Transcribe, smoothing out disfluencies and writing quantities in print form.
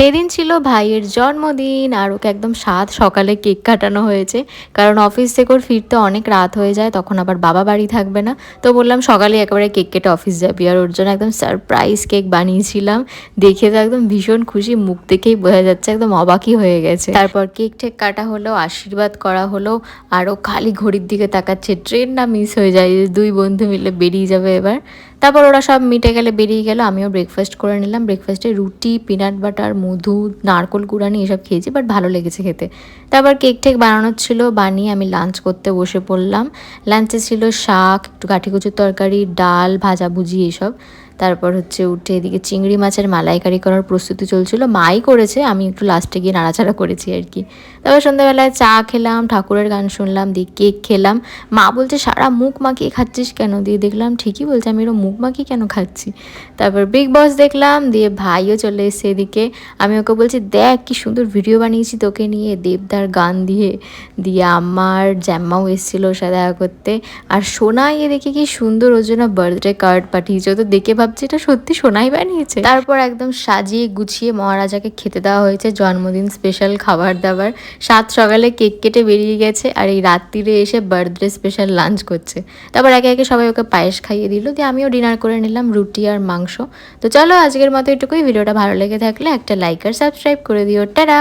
সেদিন ছিল ভাইয়ের জন্মদিন আর ওকে একদম সকালে কেক কাটানো হয়েছে। কারণ অফিস থেকে ওর ফিরতে অনেক রাত হয়ে যায়, তখন আবার বাবা বাড়ি থাকবে না। তো বললাম সকালে একেবারে কেক কেটে অফিস যাবি, আর ওর জন্য একদম সারপ্রাইজ কেক বানিয়েছিলাম। দেখে তো একদম ভীষণ খুশি, মুখ দেখেই বোঝা যাচ্ছে একদম অবাকই হয়ে গেছে। তারপর কেক টেক কাটা হলো, আশীর্বাদ করা হলো, আর ও খালি ঘড়ির দিকে তাকাচ্ছে ট্রেন না মিস হয়ে যায়, দুই বন্ধু মিলে বেরিয়ে যাবে এবার। তারপর ওরা সব মিটে গেলে বেরিয়ে গেল, আমিও ব্রেকফাস্ট করে নিলাম। ব্রেকফাস্টে রুটি, পিনাট বাটার, মধু, নারকোল কুড়ানি এসব খেয়েছি, বাট ভালো লেগেছে খেতে। তারপর কেক টেক বানানোর ছিল, বানিয়ে আমি লাঞ্চ করতে বসে পড়লাম। লাঞ্চে ছিল শাক, একটু কাঠিকুচুর তরকারি, ডাল, ভাজাভুজি এসব। তারপর উঠে এদিকে চিংড়ি মাছের মালাইকারি করার প্রস্তুতি চলছিল, মাই করেছে, আমি একটু লাস্টে গিয়ে নাড়াচাড়া করেছি আর কি। তারপর সন্ধ্যাবেলায় চা খেলাম, ঠাকুরের গান শুনলাম, দিয়ে কেক খেলাম। মা বলছে সারা মুখ মাখিয়ে খাচ্ছিস কেন, দিয়ে দেখলাম ঠিকই বলছে, আমি এরকম মুখ মাখিয়ে কেন খাচ্ছি। তারপর বিগ বস দেখলাম, দিয়ে ভাইও চলে এসছে এদিকে। আমি ওকে বলছি দেখ কি সুন্দর ভিডিও বানিয়েছি তোকে নিয়ে, দেবদার গান দিয়ে। দিয়ে আমার জ্যাম্মাও এসেছিলো ওর সাথে দেখা করতে। আর সোনাই দেখে কি সুন্দর ওর জন্য বার্থডে কার্ড পাঠিয়েছে, তো দেখে ভাবছি এটা সত্যি সোনাই বানিয়েছে। তারপর একদম সাজিয়ে গুছিয়ে মহারাজাকে খেতে দেওয়া হয়েছে জন্মদিন স্পেশাল খাবার দাবার। সকালে কেক কেটে বেরিয়ে গেছে, আর এই রাত্রিরে এসে বার্থডে স্পেশাল লাঞ্চ করছে। তারপর একে একে সবাই ওকে পায়েস খাইয়ে দিল, দিয়ে আমিও ডিনার করে নিলাম, রুটি আর মাংস। তো চলো আজকের মতো এটুকুই। ভিডিওটা ভালো লেগে থাকলে একটা লাইক আর সাবস্ক্রাইব করে দিও। টাটা।